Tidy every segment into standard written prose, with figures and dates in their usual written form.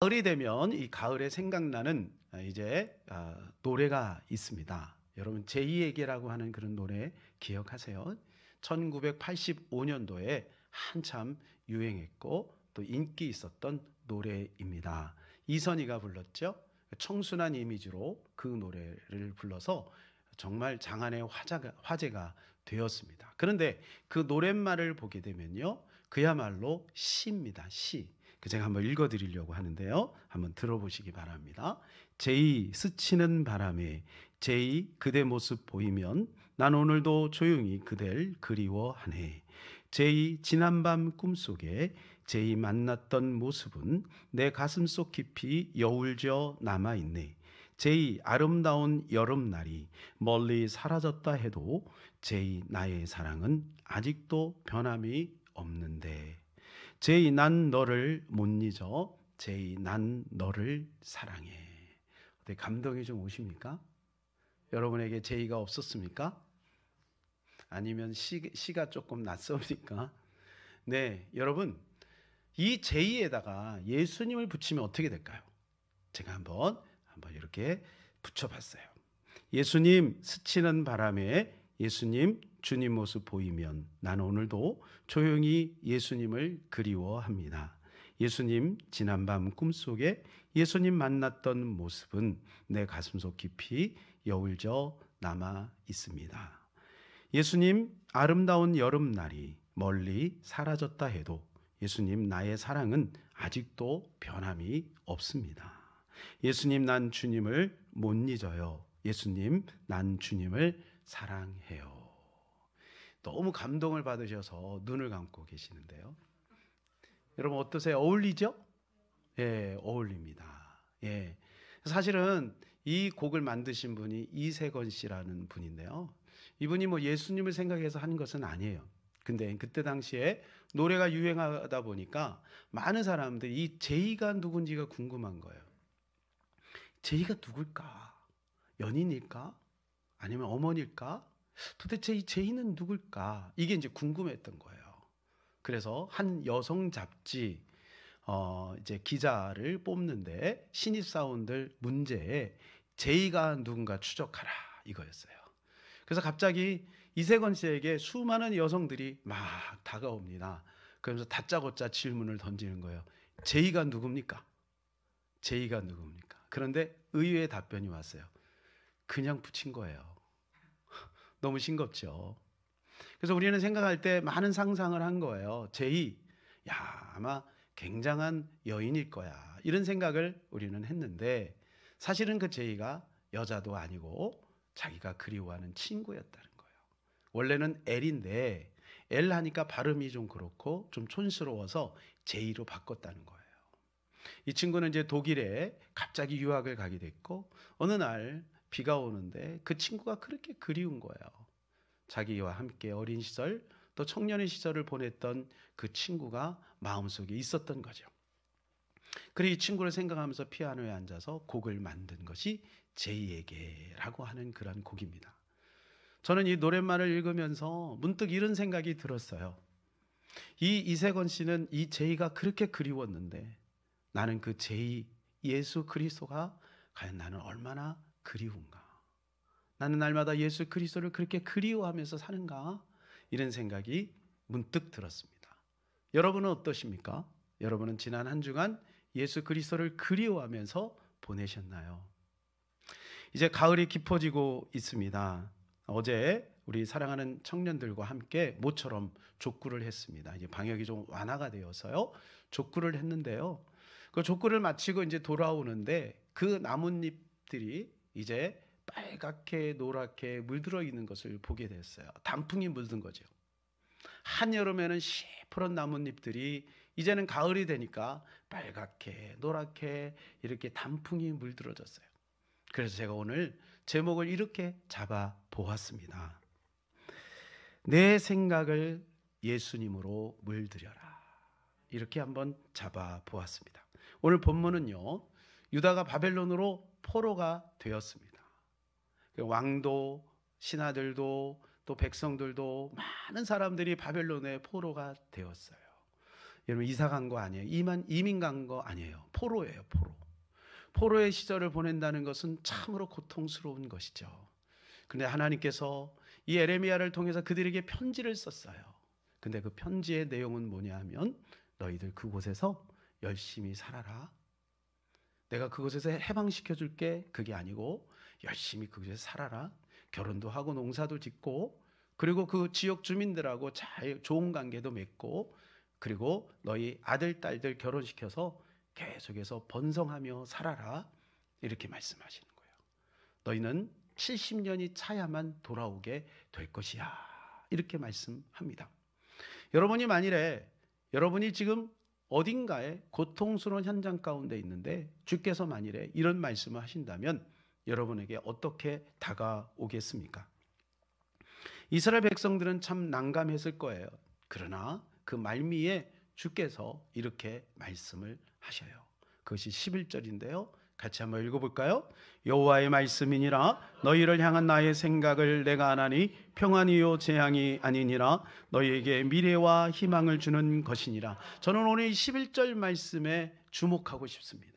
가을이 되면 이 가을에 생각나는 이제 노래가 있습니다. 여러분 제2에게라고 하는 그런 노래 기억하세요? 1985년도에 한참 유행했고 또 인기 있었던 노래입니다. 이선희가 불렀죠. 청순한 이미지로 그 노래를 불러서 정말 장안의 화제가 되었습니다. 그런데 그 노랫말을 보게 되면요, 그야말로 시입니다. 시. 제가 한번 읽어드리려고 하는데요, 한번 들어보시기 바랍니다. 제이 스치는 바람에 제이 그대 모습 보이면 난 오늘도 조용히 그댈 그리워하네. 제이 지난밤 꿈속에 제이 만났던 모습은 내 가슴속 깊이 여울져 남아있네. 제이 아름다운 여름날이 멀리 사라졌다 해도 제이 나의 사랑은 아직도 변함이 없는데. 제이 난 너를 못 잊어. 제이 난 너를 사랑해. 어때, 감동이 좀 오십니까? 여러분에게 제이가 없었습니까? 아니면 시가 조금 낯섭니까? 네, 여러분, 이 제이에다가 예수님을 붙이면 어떻게 될까요? 제가 한번 이렇게 붙여봤어요. 예수님 스치는 바람에 예수님 주님 모습 보이면 나는 오늘도 조용히 예수님을 그리워합니다. 예수님 지난밤 꿈속에 예수님 만났던 모습은 내 가슴속 깊이 여울져 남아 있습니다. 예수님 아름다운 여름날이 멀리 사라졌다 해도 예수님 나의 사랑은 아직도 변함이 없습니다. 예수님 난 주님을 못 잊어요. 예수님 난 주님을 사랑해요. 너무 감동을 받으셔서 눈을 감고 계시는데요. 여러분 어떠세요? 어울리죠? 예, 어울립니다. 예. 사실은 이 곡을 만드신 분이 이세건 씨라는 분인데요. 이분이 뭐 예수님을 생각해서 한 것은 아니에요. 근데 그때 당시에 노래가 유행하다 보니까 많은 사람들이 이 제이가 누군지가 궁금한 거예요. 제이가 누굴까? 연인일까? 아니면 어머니일까? 도대체 이 제이는 누굴까? 이게 이제 궁금했던 거예요. 그래서 한 여성 잡지 이제 기자를 뽑는데 신입사원들 문제에 제이가 누군가 추적하라 이거였어요. 그래서 갑자기 이세건 씨에게 수많은 여성들이 막 다가옵니다. 그러면서 다짜고짜 질문을 던지는 거예요. 제이가 누굽니까? 제이가 누굽니까? 그런데 의외의 답변이 왔어요. 그냥 붙인 거예요. 너무 싱겁죠. 그래서 우리는 생각할 때 많은 상상을 한 거예요. 제이, 야, 아마 굉장한 여인일 거야. 이런 생각을 우리는 했는데 사실은 그 제이가 여자도 아니고 자기가 그리워하는 친구였다는 거예요. 원래는 엘인데 엘 하니까 발음이 좀 그렇고 좀 촌스러워서 제이로 바꿨다는 거예요. 이 친구는 이제 독일에 갑자기 유학을 가게 됐고 어느 날 비가 오는데 그 친구가 그렇게 그리운 거예요. 자기와 함께 어린 시절 또 청년의 시절을 보냈던 그 친구가 마음속에 있었던 거죠. 그리고 이 친구를 생각하면서 피아노에 앉아서 곡을 만든 것이 제이에게라고 하는 그런 곡입니다. 저는 이 노랫말을 읽으면서 문득 이런 생각이 들었어요. 이 이세건 씨는 이 제이가 그렇게 그리웠는데 나는 그 제이 예수 그리스도가 과연 나는 얼마나 그리운가? 나는 날마다 예수 그리스도를 그렇게 그리워하면서 사는가? 이런 생각이 문득 들었습니다. 여러분은 어떠십니까? 여러분은 지난 한 주간 예수 그리스도를 그리워하면서 보내셨나요? 이제 가을이 깊어지고 있습니다. 어제 우리 사랑하는 청년들과 함께 모처럼 족구를 했습니다. 이제 방역이 좀 완화가 되어서요. 족구를 했는데요. 그 족구를 마치고 이제 돌아오는데 그 나뭇잎들이 이제 빨갛게 노랗게 물들어 있는 것을 보게 됐어요. 단풍이 물든 거죠. 한여름에는 시퍼런 나뭇잎들이 이제는 가을이 되니까 빨갛게 노랗게 이렇게 단풍이 물들어졌어요. 그래서 제가 오늘 제목을 이렇게 잡아 보았습니다. 내 생각을 예수님으로 물들여라. 이렇게 한번 잡아 보았습니다. 오늘 본문은요, 유다가 바벨론으로 포로가 되었습니다. 왕도, 신하들도 또 백성들도 많은 사람들이 바벨론의 포로가 되었어요. 여러분 이사 간 거 아니에요. 이민 간 거 아니에요. 포로예요, 포로. 포로의 시절을 보낸다는 것은 참으로 고통스러운 것이죠. 그런데 하나님께서 이 에레미야를 통해서 그들에게 편지를 썼어요. 근데 그 편지의 내용은 뭐냐 하면 너희들 그곳에서 열심히 살아라. 내가 그곳에서 해방시켜 줄게. 그게 아니고 열심히 그곳에서 살아라. 결혼도 하고 농사도 짓고 그리고 그 지역 주민들하고 잘 좋은 관계도 맺고 그리고 너희 아들, 딸들 결혼시켜서 계속해서 번성하며 살아라. 이렇게 말씀하시는 거예요. 너희는 70년이 차야만 돌아오게 될 것이야. 이렇게 말씀합니다. 여러분이 만일에 여러분이 지금 어딘가에 고통스러운 현장 가운데 있는데 주께서 만일에 이런 말씀을 하신다면 여러분에게 어떻게 다가오겠습니까? 이스라엘 백성들은 참 난감했을 거예요. 그러나 그 말미에 주께서 이렇게 말씀을 하셔요. 그것이 11절인데요. 같이 한번 읽어볼까요? 여호와의 말씀이니라 너희를 향한 나의 생각을 내가 아나니 평안이요 재앙이 아니니라 너희에게 미래와 희망을 주는 것이니라. 저는 오늘 11절 말씀에 주목하고 싶습니다.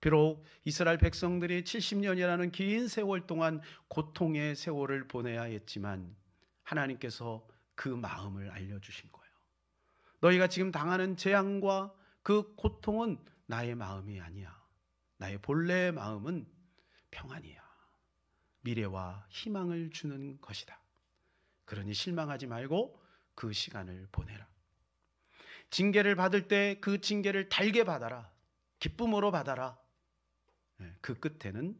비록 이스라엘 백성들이 70년이라는 긴 세월 동안 고통의 세월을 보내야 했지만 하나님께서 그 마음을 알려주신 거예요. 너희가 지금 당하는 재앙과 그 고통은 나의 마음이 아니야. 나의 본래의 마음은 평안이야. 미래와 희망을 주는 것이다. 그러니 실망하지 말고 그 시간을 보내라. 징계를 받을 때 그 징계를 달게 받아라. 기쁨으로 받아라. 그 끝에는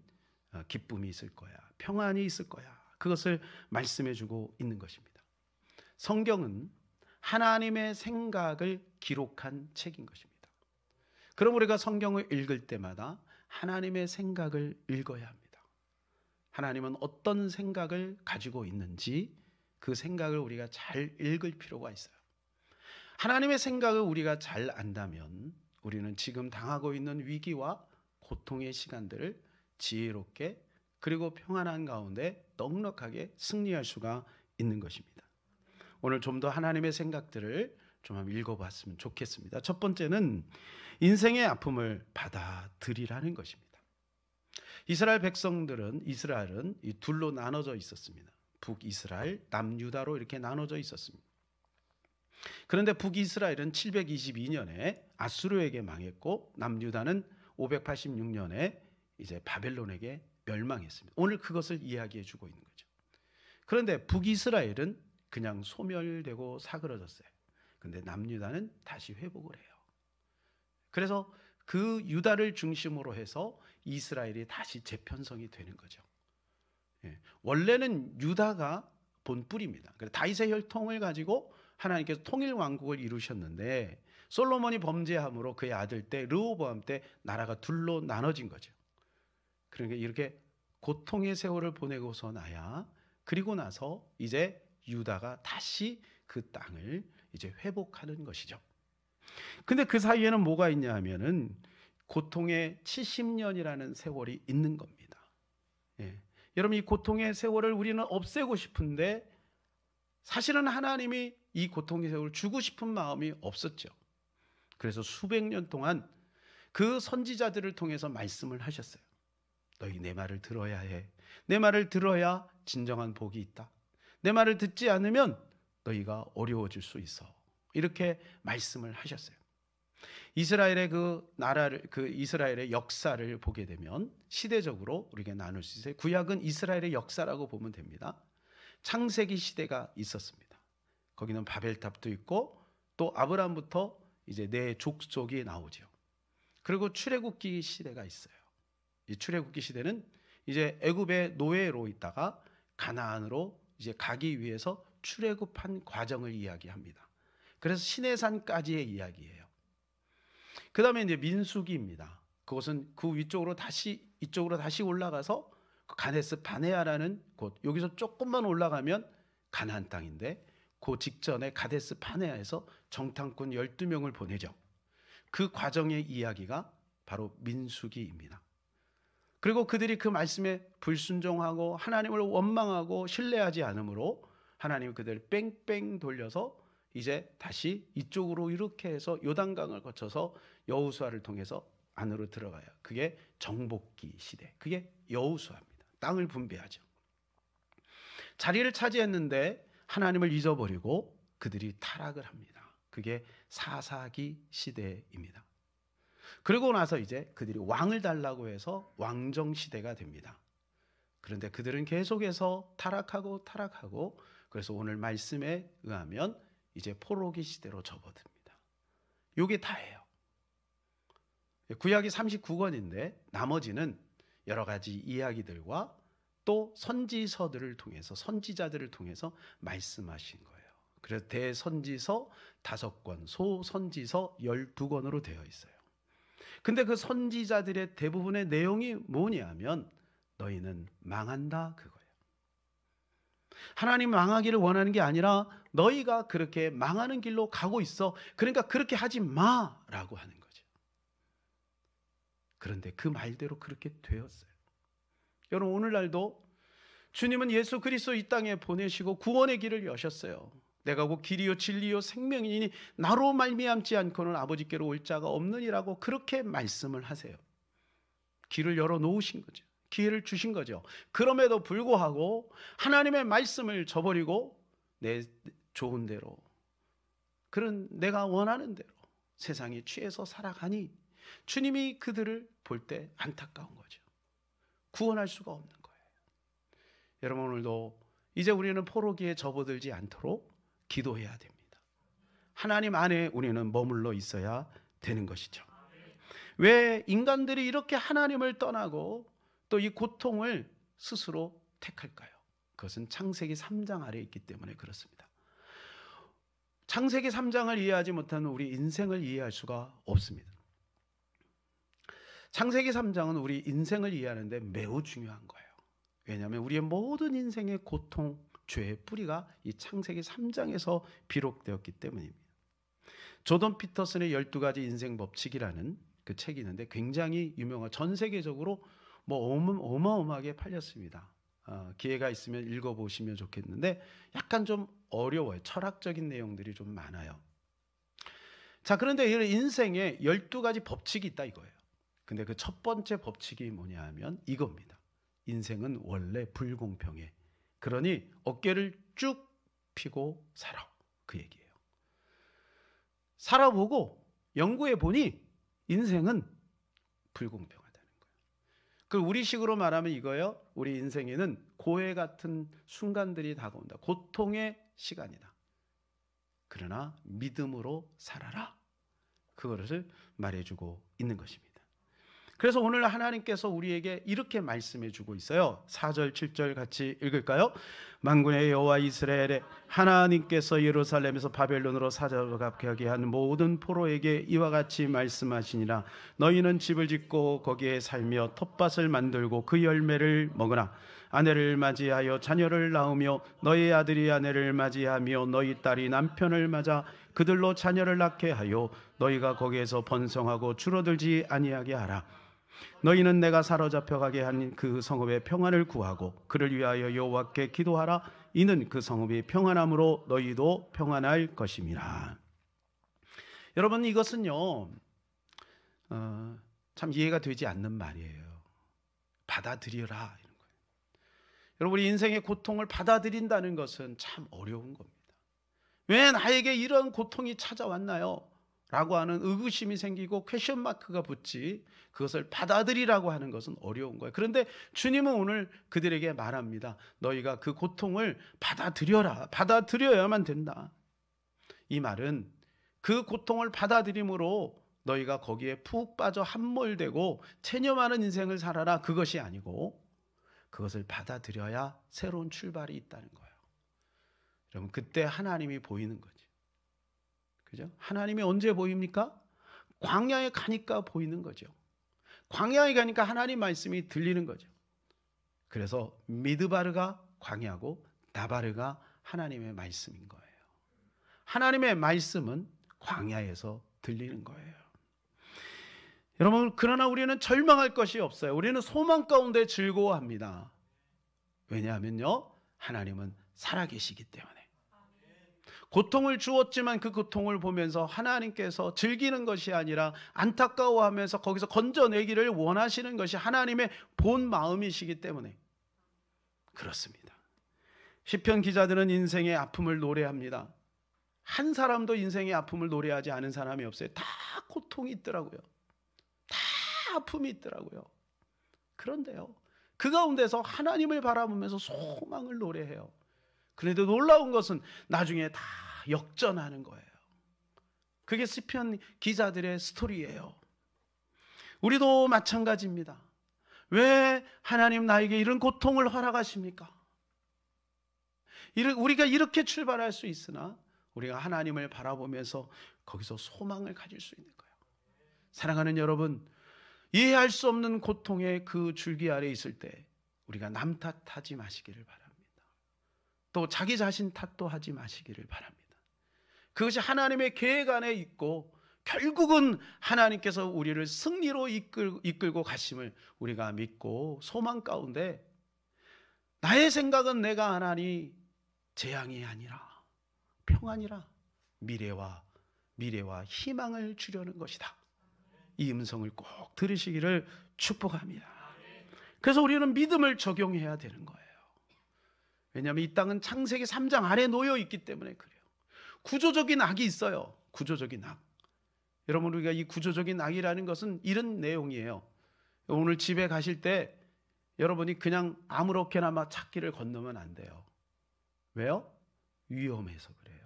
기쁨이 있을 거야. 평안이 있을 거야. 그것을 말씀해 주고 있는 것입니다. 성경은 하나님의 생각을 기록한 책인 것입니다. 그럼 우리가 성경을 읽을 때마다 하나님의 생각을 읽어야 합니다. 하나님은 어떤 생각을 가지고 있는지 그 생각을 우리가 잘 읽을 필요가 있어요. 하나님의 생각을 우리가 잘 안다면 우리는 지금 당하고 있는 위기와 고통의 시간들을 지혜롭게 그리고 평안한 가운데 넉넉하게 승리할 수가 있는 것입니다. 오늘 좀 더 하나님의 생각들을 좀 한번 읽어봤으면 좋겠습니다. 첫 번째는 인생의 아픔을 받아들이라는 것입니다. 이스라엘은 이 둘로 나눠져 있었습니다. 북이스라엘, 남유다로 이렇게 나눠져 있었습니다. 그런데 북이스라엘은 722년에 아수르에게 망했고 남유다는 586년에 이제 바벨론에게 멸망했습니다. 오늘 그것을 이야기해 주고 있는 거죠. 그런데 북이스라엘은 그냥 소멸되고 사그러졌어요. 그런데 남유다는 다시 회복을 해요. 그래서 그 유다를 중심으로 해서 이스라엘이 다시 재편성이 되는 거죠. 원래는 유다가 본뿌리입니다. 다윗의 혈통을 가지고 하나님께서 통일 왕국을 이루셨는데 솔로몬이 범죄함으로 그의 아들 때 르호보암 때 나라가 둘로 나눠진 거죠. 그러니까 이렇게 고통의 세월을 보내고서 나야 그리고 나서 이제 유다가 다시 그 땅을 이제 회복하는 것이죠. 근데 그 사이에는 뭐가 있냐 하면은 고통의 70년이라는 세월이 있는 겁니다. 여러분 이 고통의 세월을 우리는 없애고 싶은데 사실은 하나님이 이 고통의 세월을 주고 싶은 마음이 없었죠. 그래서 수백 년 동안 그 선지자들을 통해서 말씀을 하셨어요. 너희 내 말을 들어야 해. 내 말을 들어야 진정한 복이 있다. 내 말을 듣지 않으면 너희가 어려워질 수 있어. 이렇게 말씀을 하셨어요. 이스라엘의 이스라엘의 역사를 보게 되면 시대적으로 우리가 나눌 수 있어요. 구약은 이스라엘의 역사라고 보면 됩니다. 창세기 시대가 있었습니다. 거기는 바벨탑도 있고 또 아브라함부터 이제 네 족속이 나오죠. 그리고 출애굽기 시대가 있어요. 이 출애굽기 시대는 이제 애굽의 노예로 있다가 가나안으로 이제 가기 위해서 출애굽한 과정을 이야기합니다. 그래서 시내산까지의 이야기예요. 그 다음에 이제 민수기입니다. 그것은 그 위쪽으로 이쪽으로 다시 올라가서 가데스 바네아라는 곳, 여기서 조금만 올라가면 가나안 땅인데 그 직전에 가데스 바네아에서 정탐꾼 12명을 보내죠. 그 과정의 이야기가 바로 민수기입니다. 그리고 그들이 그 말씀에 불순종하고 하나님을 원망하고 신뢰하지 않으므로 하나님은 그들을 뺑뺑 돌려서 이제 다시 이쪽으로 이렇게 해서 요단강을 거쳐서 여호수아를 통해서 안으로 들어가요. 그게 정복기 시대, 그게 여호수아입니다. 땅을 분배하죠. 자리를 차지했는데 하나님을 잊어버리고 그들이 타락을 합니다. 그게 사사기 시대입니다. 그리고 나서 이제 그들이 왕을 달라고 해서 왕정 시대가 됩니다. 그런데 그들은 계속해서 타락하고 그래서 오늘 말씀에 의하면 이제 포로기 시대로 접어듭니다. 이게 다예요. 구약이 39권인데 나머지는 여러 가지 이야기들과 또 선지서들을 통해서, 선지자들을 통해서 말씀하신 거예요. 그래서 대선지서 5권, 소선지서 12권으로 되어 있어요. 근데 그 선지자들의 대부분의 내용이 뭐냐면 너희는 망한다, 그거예요. 하나님 망하기를 원하는 게 아니라 너희가 그렇게 망하는 길로 가고 있어. 그러니까 그렇게 하지 마라고 하는 거죠. 그런데 그 말대로 그렇게 되었어요. 여러분, 오늘날도 주님은 예수 그리스도 이 땅에 보내시고 구원의 길을 여셨어요. 내가 곧 길이요 진리요 생명이니 나로 말미암지 않고는 아버지께로 올 자가 없느니라고 그렇게 말씀을 하세요. 길을 열어놓으신 거죠. 기회를 주신 거죠. 그럼에도 불구하고 하나님의 말씀을 저버리고 내 좋은 대로, 그런 내가 원하는 대로 세상에 취해서 살아가니 주님이 그들을 볼 때 안타까운 거죠. 구원할 수가 없는 거예요. 여러분, 오늘도 이제 우리는 포로기에 접어들지 않도록 기도해야 됩니다. 하나님 안에 우리는 머물러 있어야 되는 것이죠. 왜 인간들이 이렇게 하나님을 떠나고 또 이 고통을 스스로 택할까요? 그것은 창세기 3장 아래에 있기 때문에 그렇습니다. 창세기 3장을 이해하지 못하는 우리 인생을 이해할 수가 없습니다. 창세기 3장은 우리 인생을 이해하는데 매우 중요한 거예요. 왜냐하면 우리의 모든 인생의 고통, 죄의 뿌리가 이 창세기 3장에서 비록되었기 때문입니다. 조던 피터슨의 12가지 인생 법칙이라는 그 책이 있는데 굉장히 유명한, 전 세계적으로 어마어마하게 팔렸습니다. 기회가 있으면 읽어보시면 좋겠는데 약간 좀 어려워요. 철학적인 내용들이 좀 많아요. 자, 그런데 이런 인생에 12가지 법칙이 있다 이거예요. 근데 그 첫 번째 법칙이 뭐냐 하면 이겁니다. 인생은 원래 불공평해. 그러니 어깨를 쭉 펴고 살아. 그 얘기예요. 살아보고 연구해 보니 인생은 불공평하다는 거예요. 그 우리식으로 말하면 이거예요. 우리 인생에는 고해 같은 순간들이 다가온다. 고통의 시간이다. 그러나 믿음으로 살아라. 그것을 말해주고 있는 것입니다. 그래서 오늘 하나님께서 우리에게 이렇게 말씀해 주고 있어요. 4절 7절 같이 읽을까요? 만군의 여호와 이스라엘의 하나님께서 예루살렘에서 바벨론으로 사로잡게 한 모든 포로에게 이와 같이 말씀하시니라. 너희는 집을 짓고 거기에 살며 텃밭을 만들고 그 열매를 먹으나 아내를 맞이하여 자녀를 낳으며 너희 아들이 아내를 맞이하며 너희 딸이 남편을 맞아 그들로 자녀를 낳게 하여 너희가 거기에서 번성하고 줄어들지 아니하게 하라. 너희는 내가 사로잡혀 가게 한 그 성읍의 평안을 구하고 그를 위하여 여호와께 기도하라. 이는 그 성읍이 평안함으로 너희도 평안할 것임이라. 여러분, 이것은요 참 이해가 되지 않는 말이에요. 받아들여라 이런 거예요. 여러분, 우리 인생의 고통을 받아들인다는 것은 참 어려운 겁니다. 왜 나에게 이런 고통이 찾아왔나요? 라고 하는 의구심이 생기고 퀘션 마크가 붙지, 그것을 받아들이라고 하는 것은 어려운 거예요. 그런데 주님은 오늘 그들에게 말합니다. 너희가 그 고통을 받아들여라. 받아들여야만 된다. 이 말은 그 고통을 받아들임으로 너희가 거기에 푹 빠져 함몰되고 체념하는 인생을 살아라. 그것이 아니고 그것을 받아들여야 새로운 출발이 있다는 거예요. 여러분, 그때 하나님이 보이는 거죠. 그죠? 하나님이 언제 보입니까? 광야에 가니까 보이는 거죠. 광야에 가니까 하나님 말씀이 들리는 거죠. 그래서 미드바르가 광야고 나바르가 하나님의 말씀인 거예요. 하나님의 말씀은 광야에서 들리는 거예요. 여러분, 그러나 우리는 절망할 것이 없어요. 우리는 소망 가운데 즐거워합니다. 왜냐하면요, 하나님은 살아계시기 때문에. 고통을 주었지만 그 고통을 보면서 하나님께서 즐기는 것이 아니라 안타까워하면서 거기서 건져내기를 원하시는 것이 하나님의 본 마음이시기 때문에 그렇습니다. 시편 기자들은 인생의 아픔을 노래합니다. 한 사람도 인생의 아픔을 노래하지 않은 사람이 없어요. 다 고통이 있더라고요. 다 아픔이 있더라고요. 그런데요, 그 가운데서 하나님을 바라보면서 소망을 노래해요. 그런데 놀라운 것은 나중에 다 역전하는 거예요. 그게 시편 기자들의 스토리예요. 우리도 마찬가지입니다. 왜 하나님 나에게 이런 고통을 허락하십니까? 우리가 이렇게 출발할 수 있으나 우리가 하나님을 바라보면서 거기서 소망을 가질 수 있는 거예요. 사랑하는 여러분, 이해할 수 없는 고통의 그 줄기 아래 있을 때 우리가 남 탓하지 마시기를 바랍니다. 또 자기 자신 탓도 하지 마시기를 바랍니다. 그것이 하나님의 계획 안에 있고 결국은 하나님께서 우리를 승리로 이끌고 가심을 우리가 믿고 소망 가운데 나의 생각은 내가 하나니 재앙이 아니라 평안이라 미래와 희망을 주려는 것이다. 이 음성을 꼭 들으시기를 축복합니다. 그래서 우리는 믿음을 적용해야 되는 거예요. 왜냐하면 이 땅은 창세기 3장 아래 놓여 있기 때문에 그래요. 구조적인 악이 있어요. 구조적인 악. 여러분, 우리가 이 구조적인 악이라는 것은 이런 내용이에요. 오늘 집에 가실 때 여러분이 그냥 아무렇게나 막 찾기를 건너면 안 돼요. 왜요? 위험해서 그래요.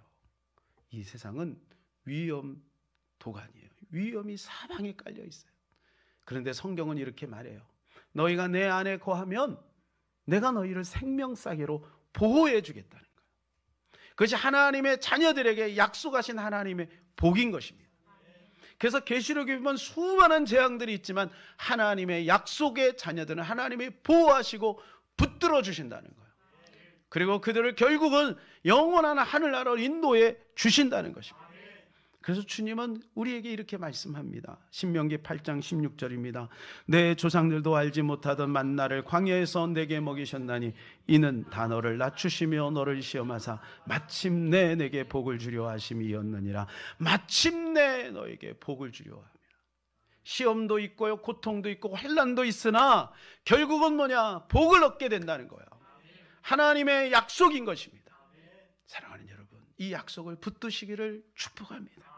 이 세상은 위험 도가니에요. 위험이 사방에 깔려 있어요. 그런데 성경은 이렇게 말해요. 너희가 내 안에 거하면 내가 너희를 생명싸개로 보호해 주겠다는 거예요. 그것이 하나님의 자녀들에게 약속하신 하나님의 복인 것입니다. 그래서 계시록에 보면 수많은 재앙들이 있지만 하나님의 약속의 자녀들은 하나님이 보호하시고 붙들어 주신다는 거예요. 그리고 그들을 결국은 영원한 하늘나라로 인도해 주신다는 것입니다. 그래서 주님은 우리에게 이렇게 말씀합니다. 신명기 8장 16절입니다. 내 조상들도 알지 못하던 만나를 광야에서 내게 먹이셨나니 이는 다 너를 낮추시며 너를 시험하사 마침내 내게 복을 주려 하심이었느니라. 마침내 너에게 복을 주려 합니다. 시험도 있고요, 고통도 있고 환난도 있으나 결국은 뭐냐? 복을 얻게 된다는 거예요. 하나님의 약속인 것입니다. 사랑하는 여러분, 이 약속을 붙드시기를 축복합니다.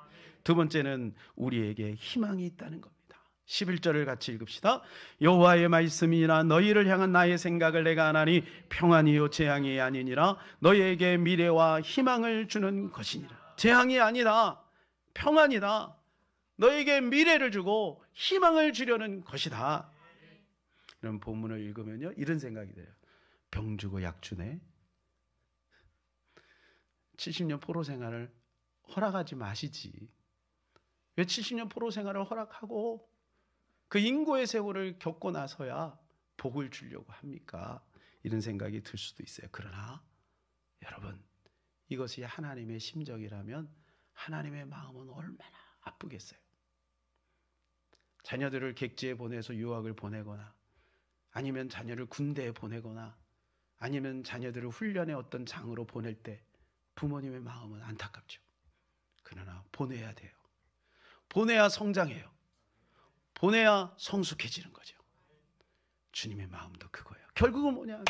두 번째는 우리에게 희망이 있다는 겁니다. 11절을 같이 읽읍시다. 여호와의 말씀이나 너희를 향한 나의 생각을 내가 아나니 평안이요 재앙이 아니니라. 너희에게 미래와 희망을 주는 것이니라. 재앙이 아니라 평안이다. 너에게 미래를 주고 희망을 주려는 것이다. 이런 본문을 읽으면요, 이런 생각이 돼요. 병 주고 약 주네. 70년 포로 생활을 허락하지 마시지. 왜 70년 포로 생활을 허락하고 그 인고의 세월을 겪고 나서야 복을 주려고 합니까? 이런 생각이 들 수도 있어요. 그러나 여러분, 이것이 하나님의 심정이라면 하나님의 마음은 얼마나 아프겠어요. 자녀들을 객지에 보내서 유학을 보내거나 아니면 자녀를 군대에 보내거나 아니면 자녀들을 훈련의 어떤 장으로 보낼 때 부모님의 마음은 안타깝죠. 그러나 보내야 돼요. 보내야 성장해요. 보내야 성숙해지는 거죠. 주님의 마음도 그거예요. 결국은 뭐냐면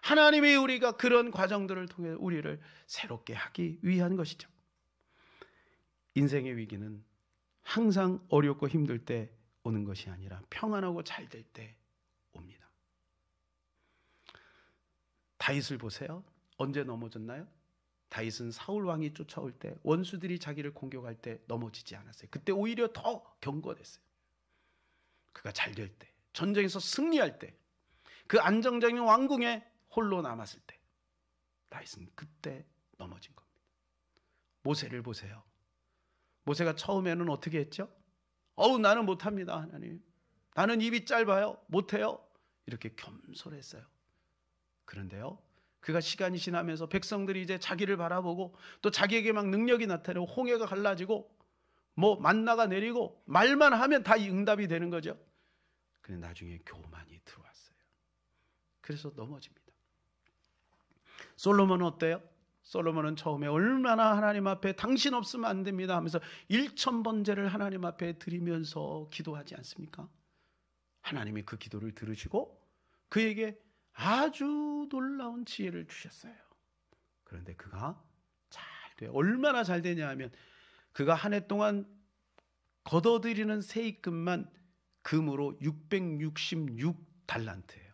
하나님이 우리가 그런 과정들을 통해 우리를 새롭게 하기 위한 것이죠. 인생의 위기는 항상 어렵고 힘들 때 오는 것이 아니라 평안하고 잘 될 때 옵니다. 다윗을 보세요. 언제 넘어졌나요? 다윗은 사울 왕이 쫓아올 때, 원수들이 자기를 공격할 때 넘어지지 않았어요. 그때 오히려 더 견고했어요. 그가 잘 될 때, 전쟁에서 승리할 때, 그 안정적인 왕궁에 홀로 남았을 때, 다윗은 그때 넘어진 겁니다. 모세를 보세요. 모세가 처음에는 어떻게 했죠? 나는 못합니다, 하나님. 나는 입이 짧아요. 못해요. 이렇게 겸손했어요. 그런데요, 그가 시간이 지나면서 백성들이 이제 자기를 바라보고 또 자기에게 막 능력이 나타나고 홍해가 갈라지고 뭐 만나가 내리고 말만 하면 다 응답이 되는 거죠. 그런데 나중에 교만이 들어왔어요. 그래서 넘어집니다. 솔로몬은 어때요? 솔로몬은 처음에 얼마나 하나님 앞에 당신 없으면 안 됩니다 하면서 1000번제를 하나님 앞에 드리면서 기도하지 않습니까? 하나님이 그 기도를 들으시고 그에게 아주 놀라운 지혜를 주셨어요. 그런데 그가 얼마나 잘 되냐 하면 그가 한 해 동안 걷어들이는 세입금만 금으로 666달란트예요.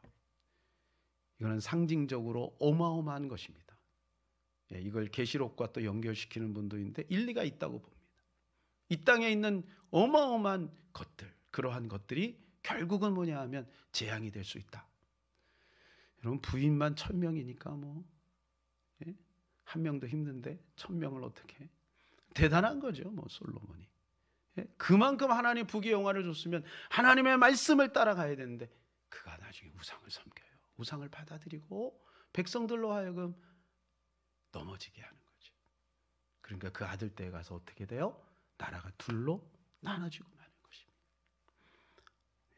이거는 상징적으로 어마어마한 것입니다. 이걸 계시록과 또 연결시키는 분도 있는데 일리가 있다고 봅니다. 이 땅에 있는 어마어마한 것들, 그러한 것들이 결국은 뭐냐 하면 재앙이 될 수 있다. 여러분, 부인만 1000명이니까 한 명도 힘든데 1000명을 어떻게 해? 대단한 거죠, 솔로몬이. 그만큼 하나님 부귀영화를 줬으면 하나님의 말씀을 따라가야 되는데 그가 나중에 우상을 섬겨요. 우상을 받아들이고 백성들로 하여금 넘어지게 하는 거죠. 그러니까 그 아들 때에 가서 어떻게 돼요? 나라가 둘로 나눠지고 마는 것입니다.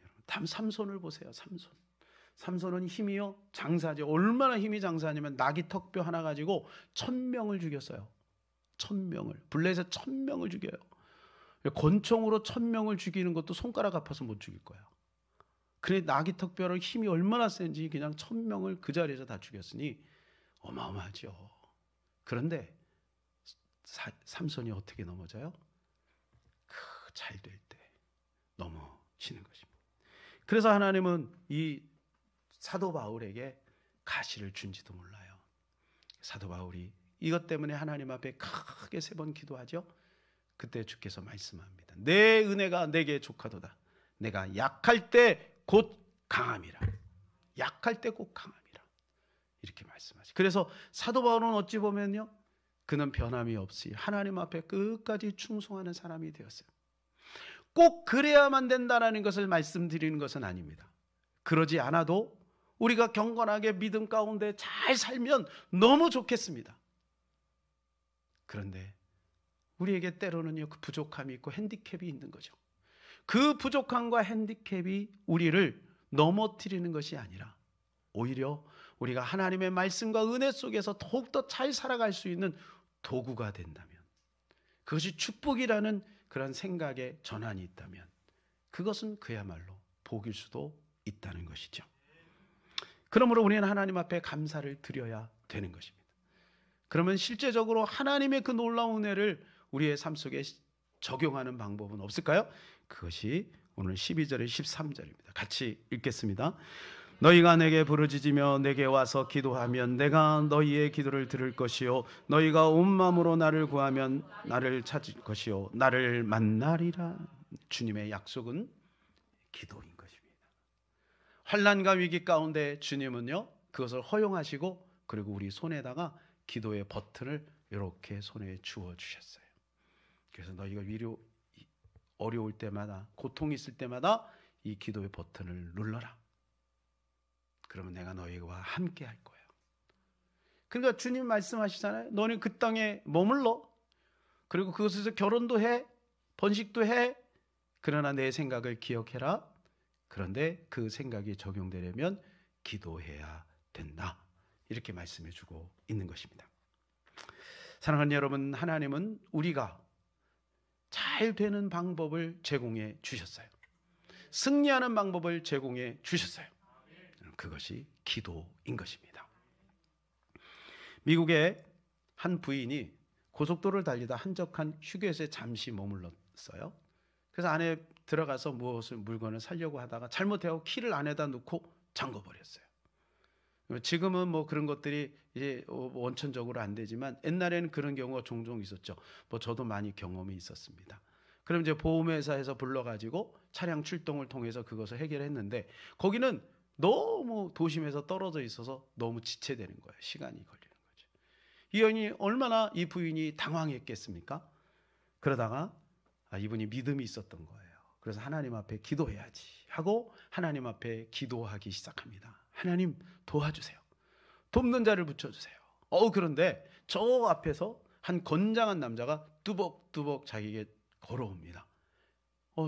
여러분, 삼손을 보세요. 삼손은 힘이요 장사죠. 얼마나 힘이 장사하냐면 나귀 턱뼈 하나 가지고 1000명을 죽였어요. 1000명을. 블레셋 1000명을 죽여요. 권총으로 1000명을 죽이는 것도 손가락 아파서 못 죽일 거야. 그래, 나귀 턱뼈로 힘이 얼마나 센지 그냥 1000명을 그 자리에서 다 죽였으니 어마어마하죠. 그런데 삼손이 어떻게 넘어져요? 잘 될 때 넘어지는 것입니다. 그래서 하나님은 이 사도 바울에게 가시를 준지도 몰라요. 사도 바울이 이것 때문에 하나님 앞에 크게 3번 기도하죠. 그때 주께서 말씀합니다. 내 은혜가 내게 족하도다. 내가 약할 때 곧 강함이라. 약할 때 곧 강함이라. 이렇게 말씀하시죠. 그래서 사도 바울은 어찌 보면요, 그는 변함이 없이 하나님 앞에 끝까지 충성하는 사람이 되었어요. 꼭 그래야만 된다는 것을 말씀드리는 것은 아닙니다. 그러지 않아도 우리가 경건하게 믿음 가운데 잘 살면 너무 좋겠습니다. 그런데 우리에게 때로는요, 그 부족함이 있고 핸디캡이 있는 거죠. 그 부족함과 핸디캡이 우리를 넘어뜨리는 것이 아니라 오히려 우리가 하나님의 말씀과 은혜 속에서 더욱더 잘 살아갈 수 있는 도구가 된다면, 그것이 축복이라는 그런 생각의 전환이 있다면 그것은 그야말로 복일 수도 있다는 것이죠. 그러므로 우리는 하나님 앞에 감사를 드려야 되는 것입니다. 그러면 실제적으로 하나님의 그 놀라운 은혜를 우리의 삶 속에 적용하는 방법은 없을까요? 그것이 오늘 12절에 13절입니다. 같이 읽겠습니다. 너희가 내게 부르짖으며 내게 와서 기도하면 내가 너희의 기도를 들을 것이요 너희가 온 마음으로 나를 구하면 나를 찾을 것이요 나를 만나리라. 주님의 약속은 기도인 것입니다. 환난과 위기 가운데 주님은요, 그것을 허용하시고 그리고 우리 손에다가 기도의 버튼을 이렇게 손에 주어 주셨어요. 그래서 너희가 어려울 때마다, 고통이 있을 때마다 이 기도의 버튼을 눌러라. 그러면 내가 너희와 함께 할 거야. 그러니까 주님 말씀하시잖아요. 너는 그 땅에 머물러. 그리고 그곳에서 결혼도 해. 번식도 해. 그러나 내 생각을 기억해라. 그런데 그 생각이 적용되려면 기도해야 된다. 이렇게 말씀해 주고 있는 것입니다. 사랑하는 여러분, 하나님은 우리가 잘 되는 방법을 제공해 주셨어요. 승리하는 방법을 제공해 주셨어요. 그것이 기도인 것입니다. 미국의 한 부인이 고속도로를 달리다 한적한 휴게소에 잠시 머물렀어요. 그래서 안에 들어가서 물건을 사려고 하다가 잘못해서 키를 안에다 놓고 잠궈버렸어요. 지금은 그런 것들이 이제 원천적으로 안 되지만 옛날에는 그런 경우가 종종 있었죠. 저도 많이 경험이 있었습니다. 그럼 이제 보험회사에서 불러가지고 차량 출동을 통해서 그것을 해결했는데 거기는 너무 도심에서 떨어져 있어서 너무 지체되는 거예요. 시간이 걸리는 거죠. 이 여인이 얼마나 이 부인이 당황했겠습니까? 그러다가 이분이 믿음이 있었던 거예요. 그래서 하나님 앞에 기도해야지 하고 하나님 앞에 기도하기 시작합니다. 하나님 도와주세요. 돕는 자를 붙여주세요. 그런데 저 앞에서 한 건장한 남자가 뚜벅뚜벅 자기에게 걸어옵니다.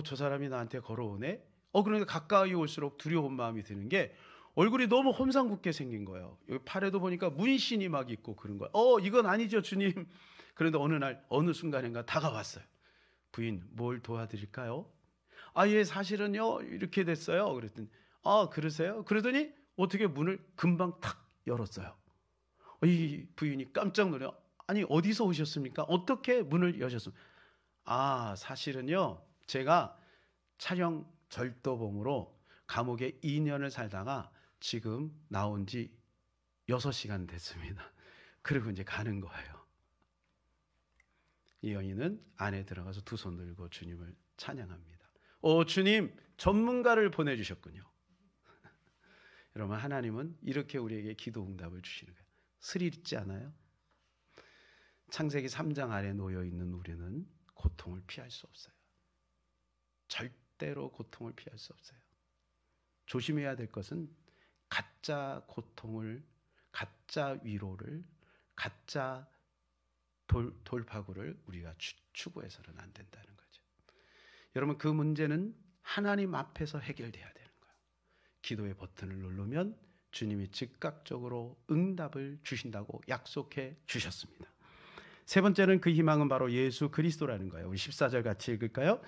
저 사람이 나한테 걸어오네? 그러니까 가까이 올수록 두려운 마음이 드는 게 얼굴이 너무 험상궂게 생긴 거예요. 여기 팔에도 보니까 문신이 막 있고 그런 거예요. 이건 아니죠, 주님. 그런데 어느 날 어느 순간인가 다가왔어요. 부인, 뭘 도와드릴까요? 예, 사실은요 이렇게 됐어요. 그랬더니 그러세요? 그러더니 어떻게 문을 금방 탁 열었어요. 이 부인이 깜짝 놀래요. 아니, 어디서 오셨습니까? 어떻게 문을 여셨습니까? 사실은요 제가 촬영 절도범으로 감옥에 2년을 살다가 지금 나온 지 6시간 됐습니다. 그리고 이제 가는 거예요. 이 여인은 안에 들어가서 두 손 들고 주님을 찬양합니다. 주님, 전문가를 보내주셨군요. 여러분, 하나님은 이렇게 우리에게 기도 응답을 주시는 거예요. 스릴 있지 않아요? 창세기 3장 아래 놓여 있는 우리는 고통을 피할 수 없어요. 절대로 고통을 피할 수 없어요. 조심해야 될 것은 가짜 고통을, 가짜 위로를, 가짜 돌파구를 우리가 추구해서는 안 된다는 거죠. 여러분, 그 문제는 하나님 앞에서 해결돼야 되는 거예요. 기도의 버튼을 누르면 주님이 즉각적으로 응답을 주신다고 약속해 주셨습니다. 세 번째는 그 희망은 바로 예수 그리스도라는 거예요. 우리 14절 같이 읽을까요?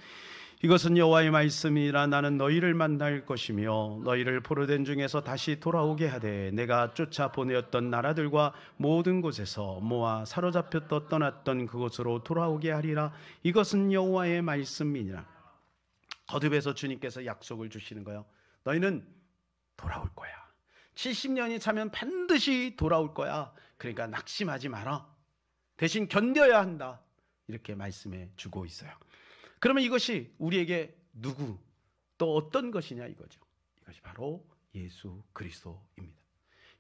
이것은 여호와의 말씀이라. 나는 너희를 만날 것이며 너희를 포로된 중에서 다시 돌아오게 하되 내가 쫓아 보내었던 나라들과 모든 곳에서 모아 사로잡혀 떠났던 그곳으로 돌아오게 하리라. 이것은 여호와의 말씀이니라. 거듭해서 주님께서 약속을 주시는 거예요. 너희는 돌아올 거야. 70년이 차면 반드시 돌아올 거야. 그러니까 낙심하지 마라. 대신 견뎌야 한다. 이렇게 말씀해 주고 있어요. 그러면 이것이 우리에게 누구, 또 어떤 것이냐 이거죠. 이것이 바로 예수 그리스도입니다.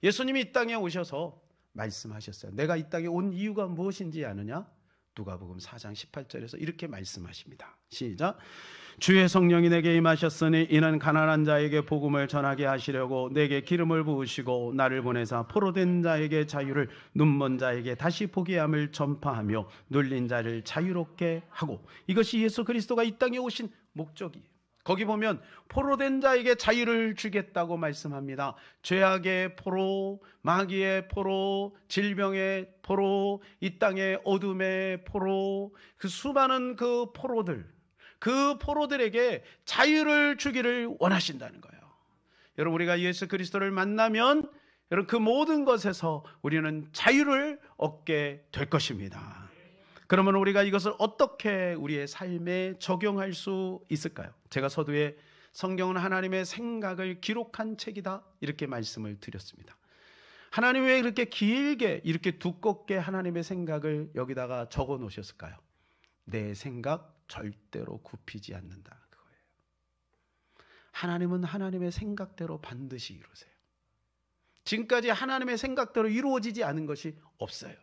예수님이 이 땅에 오셔서 말씀하셨어요. 내가 이 땅에 온 이유가 무엇인지 아느냐? 누가복음 4장 18절에서 이렇게 말씀하십니다. 시작. 주의 성령이 내게 임하셨으니 이는 가난한 자에게 복음을 전하게 하시려고 내게 기름을 부으시고 나를 보내사 포로된 자에게 자유를, 눈먼 자에게 다시 보게 함을 전파하며 눌린 자를 자유롭게 하고. 이것이 예수 그리스도가 이 땅에 오신 목적이에요. 거기 보면 포로된 자에게 자유를 주겠다고 말씀합니다. 죄악의 포로, 마귀의 포로, 질병의 포로, 이 땅의 어둠의 포로, 그 수많은 그 포로들, 그 포로들에게 자유를 주기를 원하신다는 거예요. 여러분, 우리가 예수 그리스도를 만나면 여러분 그 모든 것에서 우리는 자유를 얻게 될 것입니다. 그러면 우리가 이것을 어떻게 우리의 삶에 적용할 수 있을까요? 제가 서두에 성경은 하나님의 생각을 기록한 책이다 이렇게 말씀을 드렸습니다. 하나님이 왜 이렇게 길게, 이렇게 두껍게 하나님의 생각을 여기다가 적어 놓으셨을까요? 내 생각 절대로 굽히지 않는다, 그거예요. 하나님은 하나님의 생각대로 반드시 이루세요. 지금까지 하나님의 생각대로 이루어지지 않은 것이 없어요.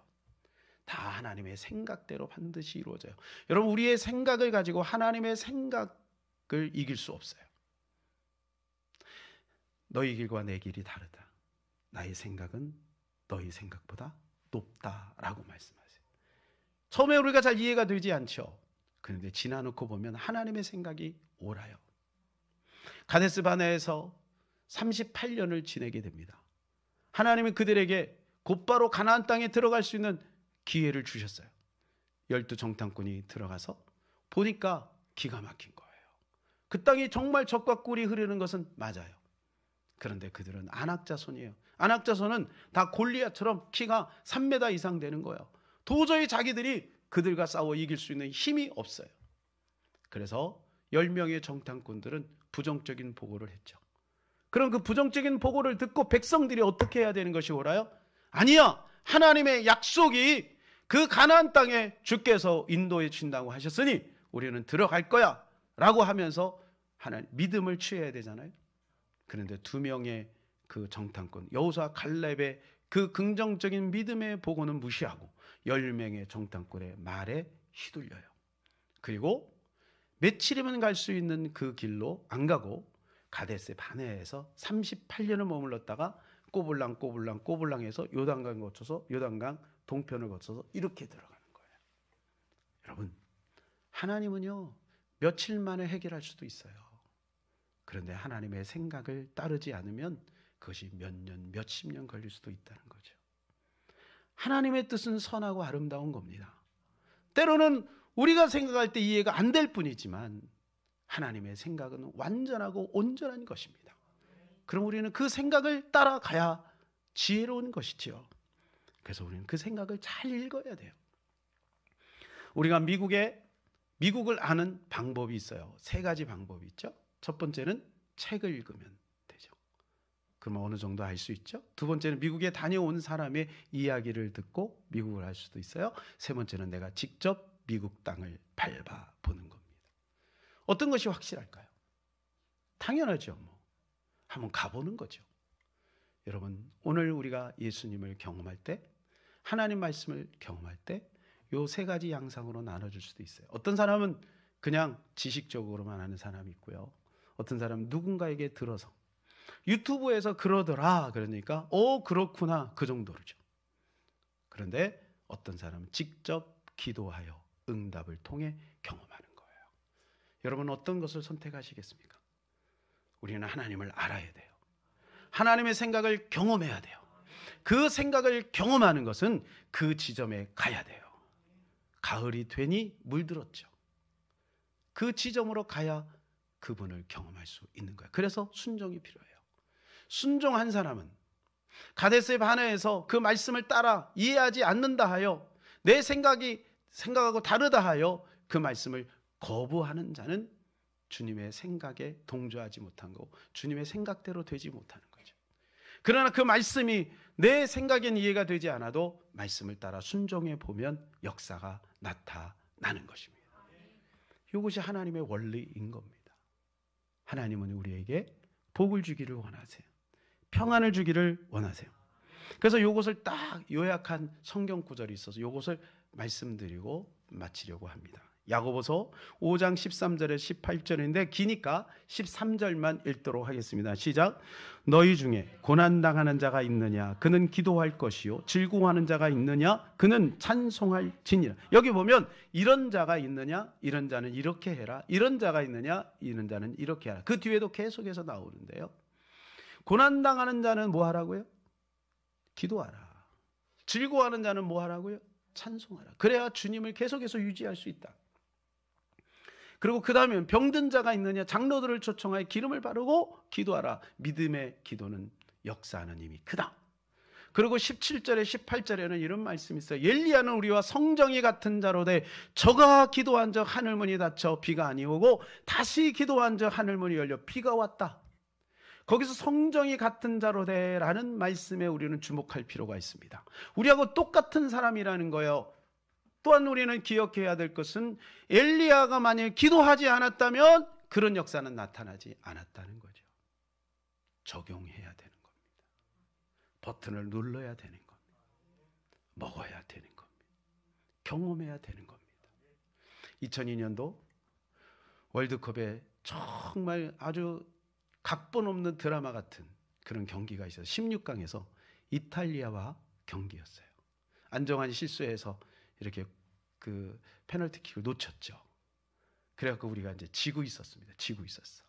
다 하나님의 생각대로 반드시 이루어져요. 여러분, 우리의 생각을 가지고 하나님의 생각을 이길 수 없어요. 너희 길과 내 길이 다르다. 나의 생각은 너희 생각보다 높다라고 말씀하세요. 처음에 우리가 잘 이해가 되지 않죠. 그런데 지나놓고 보면 하나님의 생각이 옳아요. 가데스 바네에서 38년을 지내게 됩니다. 하나님은 그들에게 곧바로 가나안 땅에 들어갈 수 있는 기회를 주셨어요. 12 정탐꾼이 들어가서 보니까 기가 막힌 거예요. 그 땅이 정말 젖과 꿀이 흐르는 것은 맞아요. 그런데 그들은 안악자손이에요. 안악자손은 다 골리앗처럼 키가 3m 이상 되는 거예요. 도저히 자기들이 그들과 싸워 이길 수 있는 힘이 없어요. 그래서 10명의 정탐꾼들은 부정적인 보고를 했죠. 그럼 그 부정적인 보고를 듣고 백성들이 어떻게 해야 되는 것이 옳아요? 아니야, 하나님의 약속이 그 가나안 땅에 주께서 인도해 주신다고 하셨으니 우리는 들어갈 거야 라고 하면서 하나님 믿음을 취해야 되잖아요. 그런데 2명의 그 정탐꾼 여호수아 갈렙의 그 긍정적인 믿음의 보고는 무시하고 10명의 정탐꾼의 말에 휘둘려요. 그리고 며칠이면 갈 수 있는 그 길로 안 가고 가데스 바네에서 38년을 머물렀다가 꼬불랑해서 요단강 거쳐서 요단강 동편을 거쳐서 이렇게 들어가는 거예요. 여러분, 하나님은요 며칠 만에 해결할 수도 있어요. 그런데 하나님의 생각을 따르지 않으면 그것이 몇 년, 몇십 년 걸릴 수도 있다는 거죠. 하나님의 뜻은 선하고 아름다운 겁니다. 때로는 우리가 생각할 때 이해가 안 될 뿐이지만 하나님의 생각은 완전하고 온전한 것입니다. 그럼 우리는 그 생각을 따라가야 지혜로운 것이지요. 그래서 우리는 그 생각을 잘 읽어야 돼요. 우리가 미국을 아는 방법이 있어요. 3가지 방법이 있죠. 첫 번째는 책을 읽으면 되죠. 그러면 어느 정도 알 수 있죠. 두 번째는 미국에 다녀온 사람의 이야기를 듣고 미국을 알 수도 있어요. 세 번째는 내가 직접 미국 땅을 밟아보는 겁니다. 어떤 것이 확실할까요? 당연하죠. 한번 가보는 거죠. 여러분, 오늘 우리가 예수님을 경험할 때, 하나님 말씀을 경험할 때 요 3가지 양상으로 나눠줄 수도 있어요. 어떤 사람은 그냥 지식적으로만 아는 사람이 있고요. 어떤 사람은 누군가에게 들어서 유튜브에서 그러더라 그러니까 그렇구나 그 정도로죠. 그런데 어떤 사람은 직접 기도하여 응답을 통해 경험하는 거예요. 여러분 어떤 것을 선택하시겠습니까? 우리는 하나님을 알아야 돼요. 하나님의 생각을 경험해야 돼요. 그 생각을 경험하는 것은 그 지점에 가야 돼요. 가을이 되니 물들었죠. 그 지점으로 가야 그분을 경험할 수 있는 거예요. 그래서 순종이 필요해요. 순종한 사람은 가데스의 바네에서 그 말씀을 따라 이해하지 않는다 하여 내 생각하고 다르다 하여 그 말씀을 거부하는 자는 주님의 생각에 동조하지 못한 거고 주님의 생각대로 되지 못하는 거죠. 그러나 그 말씀이 내 생각엔 이해가 되지 않아도 말씀을 따라 순종해 보면 역사가 나타나는 것입니다. 이것이 하나님의 원리인 겁니다. 하나님은 우리에게 복을 주기를 원하세요. 평안을 주기를 원하세요. 그래서 이것을 딱 요약한 성경 구절이 있어서 이것을 말씀드리고 마치려고 합니다. 야고보서 5장 13절에 18절인데 기니까 13절만 읽도록 하겠습니다. 시작. 너희 중에 고난당하는 자가 있느냐 그는 기도할 것이요 즐거워하는 자가 있느냐 그는 찬송할지니라. 여기 보면 이런 자가 있느냐 이런 자는 이렇게 해라 이런 자가 있느냐 이런 자는 이렇게 하라. 그 뒤에도 계속해서 나오는데요. 고난당하는 자는 뭐 하라고요? 기도하라. 즐거워하는 자는 뭐 하라고요? 찬송하라. 그래야 주님을 계속해서 유지할 수 있다. 그리고 그 다음에 병든 자가 있느냐 장로들을 초청하여 기름을 바르고 기도하라. 믿음의 기도는 역사하는 힘이 크다. 그리고 17절에 18절에는 이런 말씀이 있어요. 엘리야는 우리와 성정이 같은 자로되 저가 기도한 적 하늘문이 닫혀 비가 아니 오고 다시 기도한 적 하늘문이 열려 비가 왔다. 거기서 성정이 같은 자로되라는 말씀에 우리는 주목할 필요가 있습니다. 우리하고 똑같은 사람이라는 거예요. 또한 우리는 기억해야 될 것은 엘리야가 만약 기도하지 않았다면 그런 역사는 나타나지 않았다는 거죠. 적용해야 되는 겁니다. 버튼을 눌러야 되는 겁니다. 먹어야 되는 겁니다. 경험해야 되는 겁니다. 2002년도 월드컵에 정말 아주 각본 없는 드라마 같은 그런 경기가 있어요. 16강에서 이탈리아와 경기였어요. 안정환이 실수해서 이렇게 그 페널티킥을 놓쳤죠. 그래갖고 우리가 이제 지고 있었습니다. 지고 있었어.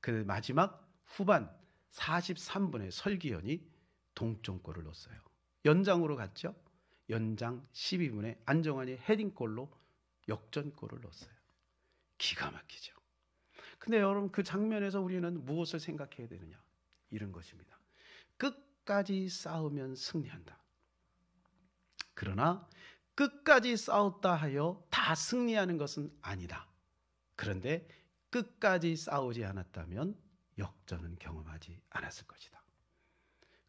그 마지막 후반 43분에 설기현이 동점골을 넣었어요. 연장으로 갔죠. 연장 12분에 안정환이 헤딩골로 역전골을 넣었어요. 기가 막히죠. 근데 여러분 그 장면에서 우리는 무엇을 생각해야 되느냐? 이런 것입니다. 끝까지 싸우면 승리한다. 그러나 끝까지 싸웠다 하여 다 승리하는 것은 아니다. 그런데 끝까지 싸우지 않았다면 역전은 경험하지 않았을 것이다.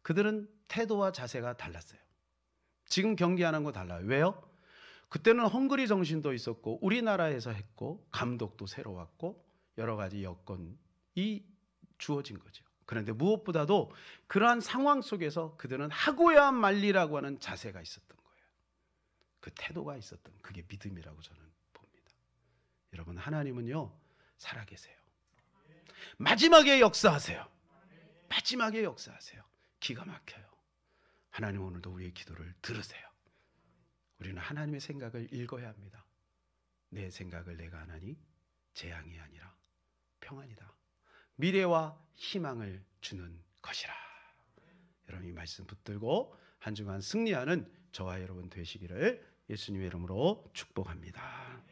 그들은 태도와 자세가 달랐어요. 지금 경기하는 거 달라요. 왜요? 그때는 헝그리 정신도 있었고 우리나라에서 했고 감독도 새로 왔고 여러 가지 여건이 주어진 거죠. 그런데 무엇보다도 그러한 상황 속에서 그들은 하고야 말리라고 하는 자세가 있었던 거예요. 그 태도가 있었던 그게 믿음이라고 저는 봅니다. 여러분 하나님은요 살아계세요. 마지막에 역사하세요. 마지막에 역사하세요. 기가 막혀요. 하나님 오늘도 우리의 기도를 들으세요. 우리는 하나님의 생각을 읽어야 합니다. 내 생각을 내가 하나니 재앙이 아니라 평안이다. 미래와 희망을 주는 것이라. 여러분 이 말씀 붙들고 한 주간 승리하는 저와 여러분 되시기를 예수님의 이름으로 축복합니다.